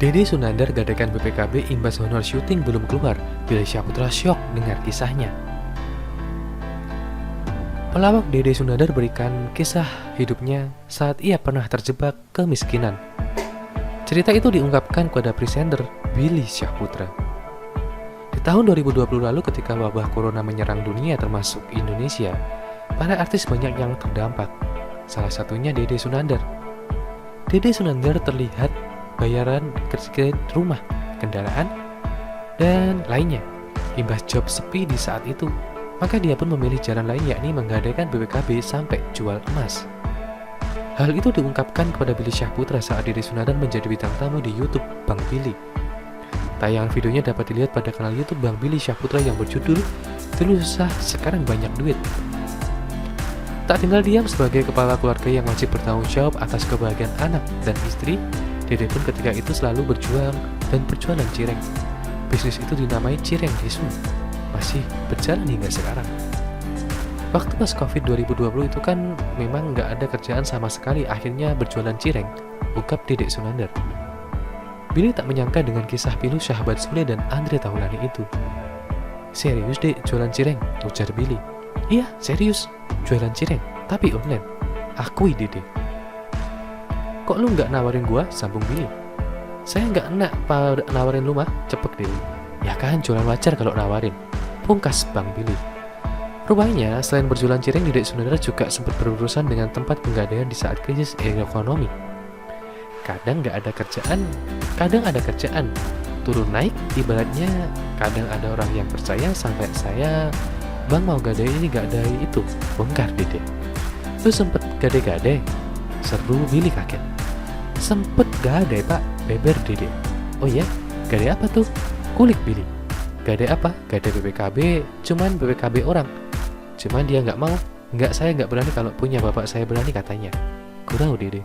Dede Sunandar gadekan BPKB imbas honor syuting belum keluar. Billy Syahputra syok dengar kisahnya. Pelawak Dede Sunandar berikan kisah hidupnya saat ia pernah terjebak kemiskinan. Cerita itu diungkapkan kepada presenter Billy Syahputra. Di tahun 2020 lalu ketika wabah corona menyerang dunia termasuk Indonesia, para artis banyak yang terdampak. Salah satunya Dede Sunandar. Dede Sunandar terlihat bayaran kredit rumah, kendaraan, dan lainnya. Imbas job sepi di saat itu, maka dia pun memilih jalan lain yakni menggadaikan BPKB sampai jual emas. Hal itu diungkapkan kepada Billy Syahputra saat Dede Sunandar menjadi bintang tamu di YouTube Bang Billy. Tayangan videonya dapat dilihat pada kanal YouTube Bang Billy Syahputra yang berjudul "Dulu Susah Sekarang Banyak Duit". Tak tinggal diam sebagai kepala keluarga yang wajib bertanggung jawab atas kebahagiaan anak dan istri, Dede pun ketika itu selalu berjuang dan berjualan cireng. Bisnis itu dinamai Cireng Desu, masih berjalan hingga sekarang. Waktu pas Covid 2020 itu kan memang nggak ada kerjaan sama sekali, akhirnya berjualan cireng, ungkap Dede Sunandar. Billy tak menyangka dengan kisah pilu Syahbat Sule dan Andre Taulani itu. "Serius dek jualan cireng?" ujar Billy. "Iya serius, jualan cireng, tapi online," akui Dede. "Kok lu nggak nawarin gua?" sambung Billy. "Saya nggak enak nawarin lu mah," cepet Dede. "Ya kan jualan wajar kalau nawarin," pungkas Bang Billy. Rupanya selain berjualan cireng, Dede Sunandar juga sempat berurusan dengan tempat penggadaian di saat krisis ekonomi. Kadang nggak ada kerjaan, kadang ada kerjaan, turun naik, ibaratnya kadang ada orang yang percaya sampai saya, "Bang mau gadai ini gadai itu," bongkar Dede. "Lu sempet gadai-gadai?" seru Billy kaget. "Sempet gadai pak," beber Dede. "Oh iya, gadai apa tuh?" kulik Billy. "Gadai apa? Gadai BPKB, cuman BPKB orang. Cuman dia nggak mau." "Nggak, saya nggak berani, kalau punya bapak saya berani," katanya. Gurau Dede.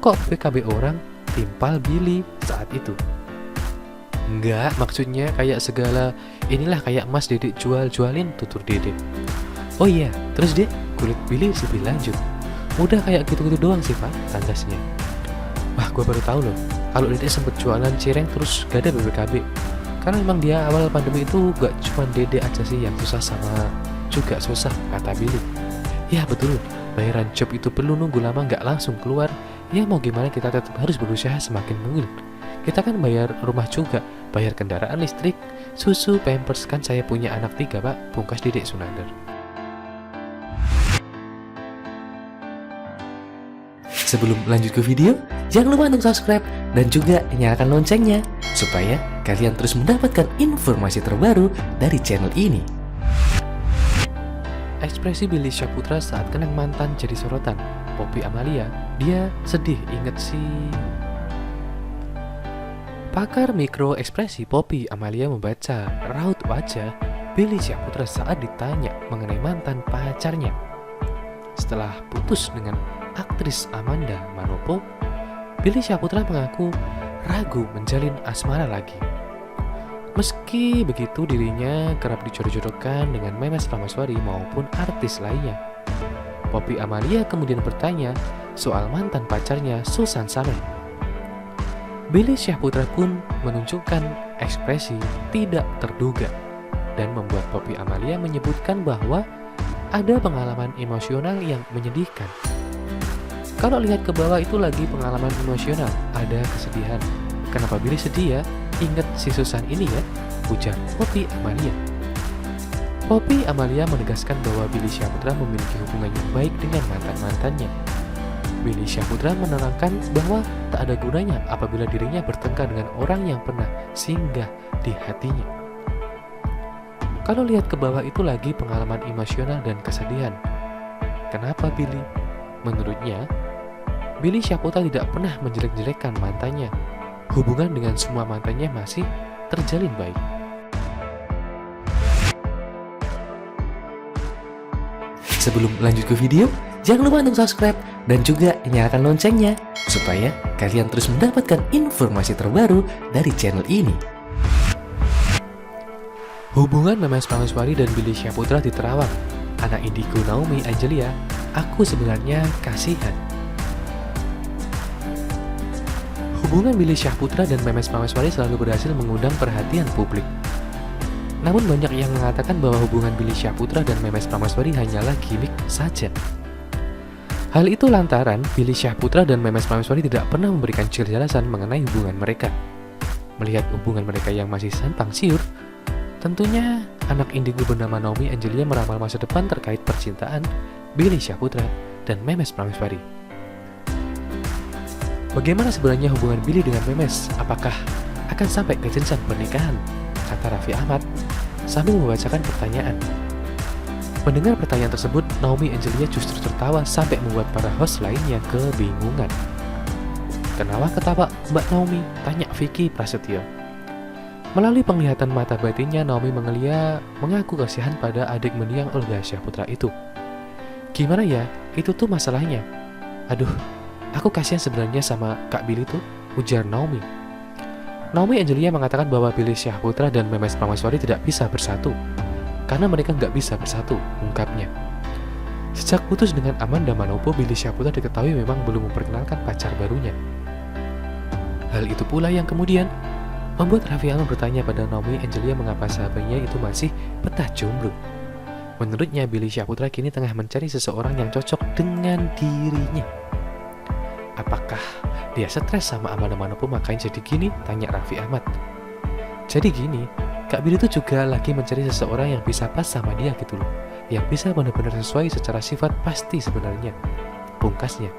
"Kok BPKB orang?" timpal Billy saat itu. "Nggak, maksudnya kayak segala inilah kayak emas Dede jual-jualin," tutur Dede. "Oh iya, terus deh?" kulik Billy lebih lanjut. "Udah kayak gitu-gitu doang sih pak," tandasnya. "Wah, gue baru tahu loh kalau Dede sempet jualan cireng terus gak ada BPKB. Karena memang dia awal pandemi itu gak cuma Dede aja sih yang susah, sama juga susah," kata Billy. "Ya betul, bayaran job itu perlu nunggu lama gak langsung keluar. Ya mau gimana, kita tetap harus berusaha semakin mungkin. Kita kan bayar rumah juga, bayar kendaraan listrik, susu, pampers, kan saya punya anak 3 pak," pungkas Dede Sunandar. Sebelum lanjut ke video, jangan lupa untuk subscribe dan juga nyalakan loncengnya supaya kalian terus mendapatkan informasi terbaru dari channel ini. Ekspresi Billy Syahputra saat kenang mantan jadi sorotan. Poppy Amalia, dia sedih inget si... Pakar mikro ekspresi Poppy Amalia membaca raut wajah Billy Syahputra saat ditanya mengenai mantan pacarnya. Setelah putus dengan aktris Amanda Manopo, Billy Syahputra mengaku ragu menjalin asmara lagi. Meski begitu, dirinya kerap dijodoh-jodohkan dengan Memes Ramaswari maupun artis lainnya. Poppy Amalia kemudian bertanya soal mantan pacarnya Susan Saleh. Billy Syahputra pun menunjukkan ekspresi tidak terduga dan membuat Poppy Amalia menyebutkan bahwa ada pengalaman emosional yang menyedihkan. "Kalau lihat ke bawah itu lagi pengalaman emosional, ada kesedihan. Kenapa Billy sedih ya? Ingat si Susan ini ya?" ujar Poppy Amalia. Poppy Amalia menegaskan bahwa Billy Syahputra memiliki hubungan yang baik dengan mantan-mantannya. Billy Syahputra menerangkan bahwa tak ada gunanya apabila dirinya bertengkar dengan orang yang pernah singgah di hatinya. "Kalau lihat ke bawah itu lagi pengalaman emosional dan kesedihan. Kenapa Billy?" Menurutnya, Billy Syahputra tidak pernah menjelek-jelekkan mantannya. Hubungan dengan semua mantannya masih terjalin baik. Sebelum lanjut ke video, jangan lupa untuk subscribe dan juga nyalakan loncengnya supaya kalian terus mendapatkan informasi terbaru dari channel ini. Hubungan Memes Ramaswari dan Billy Syahputra diterawang. Anak indigo Naomi Angelia, "Aku sebenarnya kasihan." Hubungan Billy Syahputra dan Memes Prameswari selalu berhasil mengundang perhatian publik. Namun banyak yang mengatakan bahwa hubungan Billy Syahputra dan Memes Prameswari hanyalah gimmick saja. Hal itu lantaran Billy Syahputra dan Memes Prameswari tidak pernah memberikan kejelasan mengenai hubungan mereka. Melihat hubungan mereka yang masih simpang siur, tentunya anak indigo bernama Naomi Angelia meramal masa depan terkait percintaan Billy Syahputra dan Memes Prameswari. Bagaimana sebenarnya hubungan Billy dengan Memes? Apakah akan sampai ke jenjang pernikahan? Kata Raffi Ahmad sambil membacakan pertanyaan. Mendengar pertanyaan tersebut, Naomi Angelia justru tertawa sampai membuat para host lainnya kebingungan. Kenapa ketawa Mbak Naomi? Tanya Vicky Prasetyo. Melalui penglihatan mata batinnya, Naomi Angelia mengaku kasihan pada adik mendiang Olga Syahputra itu. Gimana ya? Itu tuh masalahnya. Aduh, aku kasihan sebenarnya sama Kak Billy tuh, ujar Naomi. Naomi Angelia mengatakan bahwa Billy Syahputra dan Memes Prameswari tidak bisa bersatu karena mereka nggak bisa bersatu, ungkapnya. Sejak putus dengan Amanda Manopo, Billy Syahputra diketahui memang belum memperkenalkan pacar barunya. Hal itu pula yang kemudian membuat Raffi Ahmad bertanya pada Naomi Angelia mengapa sahabatnya itu masih betah jomblo. Menurutnya, Billy Syahputra kini tengah mencari seseorang yang cocok dengan dirinya. Apakah dia stres sama Amanda Manopo makanya jadi gini? Tanya Raffi Ahmad. Jadi gini, Kak Billy itu juga lagi mencari seseorang yang bisa pas sama dia gitu loh, yang bisa benar-benar sesuai secara sifat pasti sebenarnya, pungkasnya.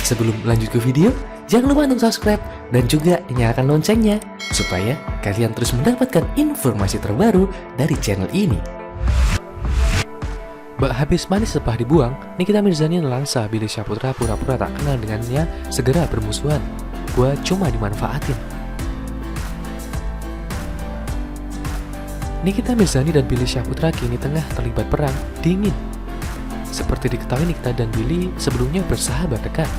Sebelum lanjut ke video, jangan lupa untuk subscribe dan juga nyalakan loncengnya supaya kalian terus mendapatkan informasi terbaru dari channel ini. Bak habis manis sepah dibuang, Nikita Mirzani nelangsa Billy Syahputra pura-pura tak kenal dengannya segera bermusuhan. Gua cuma dimanfaatin. Nikita Mirzani dan Billy Syahputra kini tengah terlibat perang dingin. Seperti diketahui, Nikita dan Billy sebelumnya bersahabat dekat.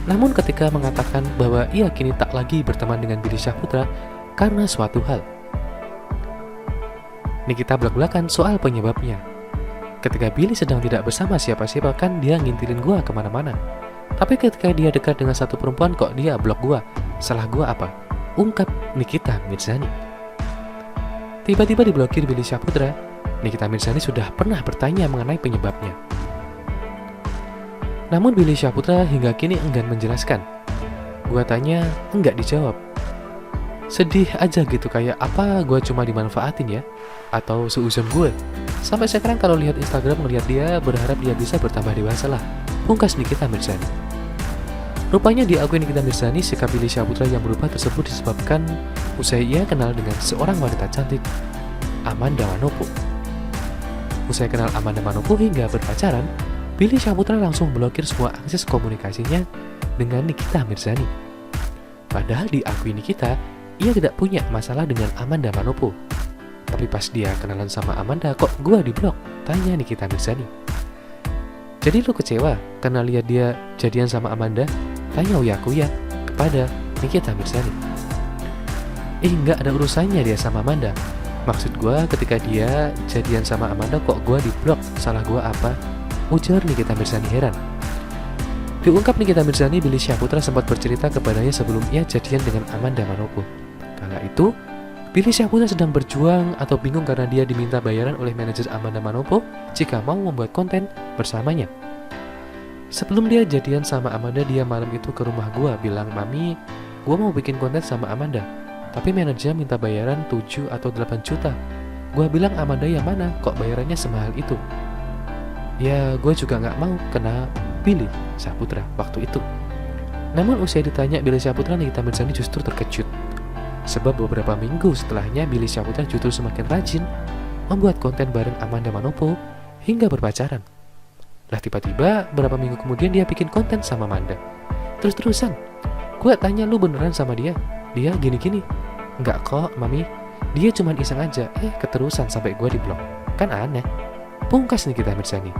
Namun ketika mengatakan bahwa ia kini tak lagi berteman dengan Billy Syahputra karena suatu hal, Nikita belak-belakan soal penyebabnya. Ketika Billy sedang tidak bersama siapa-siapa kan dia ngintilin gua kemana-mana. Tapi ketika dia dekat dengan satu perempuan kok dia blok gua. Salah gua apa? Ungkap Nikita Mirzani. Tiba-tiba diblokir Billy Syahputra, Nikita Mirzani sudah pernah bertanya mengenai penyebabnya. Namun Billy Syahputra hingga kini enggan menjelaskan. Gua tanya, enggak dijawab. Sedih aja gitu, kayak apa gua cuma dimanfaatin ya? Atau seuzon gue? Sampai sekarang kalau lihat Instagram ngelihat dia berharap dia bisa bertambah dewasa lah, pungkas Nikita Mirzani. Rupanya diakui Nikita Mirzani, sikap Billy Syahputra yang berubah tersebut disebabkan usai ia kenal dengan seorang wanita cantik, Amanda Manopo. Usai kenal Amanda Manopo hingga berpacaran, Billy Syahputra langsung blokir semua akses komunikasinya dengan Nikita Mirzani. Padahal diakui Nikita, ia tidak punya masalah dengan Amanda Manopo. Tapi pas dia kenalan sama Amanda, kok gua diblok? Tanya Nikita Mirzani. Jadi lu kecewa karena lihat dia jadian sama Amanda? Tanya Uya-Kuya kepada Nikita Mirzani. Nggak ada urusannya dia sama Amanda. Maksud gua ketika dia jadian sama Amanda kok gua diblok? Salah gua apa? Ujar Nikita Mirzani heran. Diungkap Nikita Mirzani, Billy Syahputra sempat bercerita kepadanya sebelum ia jadian dengan Amanda Manopo. Kala itu, Billy Syahputra sedang berjuang atau bingung karena dia diminta bayaran oleh manajer Amanda Manopo jika mau membuat konten bersamanya. Sebelum dia jadian sama Amanda, dia malam itu ke rumah gua bilang, "Mami, gua mau bikin konten sama Amanda, tapi manajer minta bayaran 7 atau 8 juta. Gua bilang, Amanda yang mana? Kok bayarannya semahal itu?" Ya, gue juga gak mau kena Billy Syahputra waktu itu. Namun usai ditanya Billy Syahputra, Nikita Mirzani justru terkejut. Sebab beberapa minggu setelahnya Billy Syahputra justru semakin rajin membuat konten bareng Amanda Manopo hingga berpacaran. Lah tiba-tiba beberapa minggu kemudian dia bikin konten sama Amanda. Terus-terusan, gue tanya, lu beneran sama dia? Dia gini-gini. Enggak kok, Mami. Dia cuman iseng aja. Keterusan sampai gue diblok. Kan aneh. Pungkas Nikita Mirzani.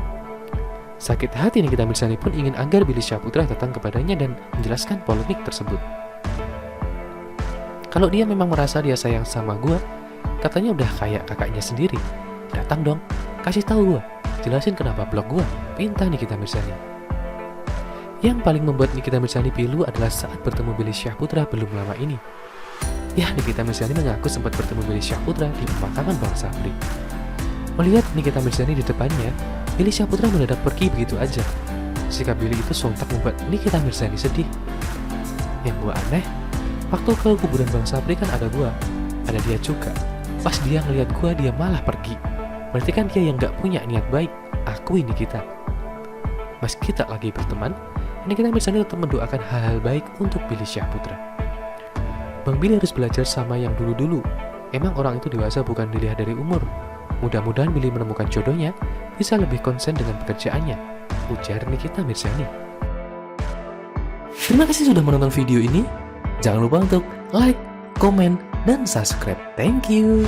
Sakit hati Nikita Mirzani pun ingin agar Billy Syahputra datang kepadanya dan menjelaskan polemik tersebut. Kalau dia memang merasa dia sayang sama gue, katanya udah kayak kakaknya sendiri. Datang dong, kasih tahu gue. jelasin kenapa blog gua, pinta Nikita Mirzani. Yang paling membuat Nikita Mirzani pilu adalah saat bertemu Billy Syahputra belum lama ini. Ya, Nikita Mirzani mengaku sempat bertemu Billy Syahputra di pemakaman Bang Sapri. Melihat Nikita Mirzani di depannya, Billy Syahputra mendadak pergi begitu aja. Sikap Billy itu sontak membuat Nikita Mirzani sedih. Yang gua aneh, waktu ke kuburan Bang Sapri kan ada gua, ada dia juga. Pas dia ngeliat gua, dia malah pergi. Berarti kan dia yang gak punya niat baik. Akui Nikita. Meski tak lagi berteman, Nikita Mirzani tetap mendoakan hal-hal baik untuk Billy Syahputra. Bang Billy harus belajar sama yang dulu-dulu. Emang orang itu dewasa bukan dilihat dari umur. Mudah-mudahan Billy menemukan jodohnya, bisa lebih konsen dengan pekerjaannya, ujar Nikita Mirzani. Terima kasih sudah menonton video ini. Jangan lupa untuk like, komen, dan subscribe. Thank you.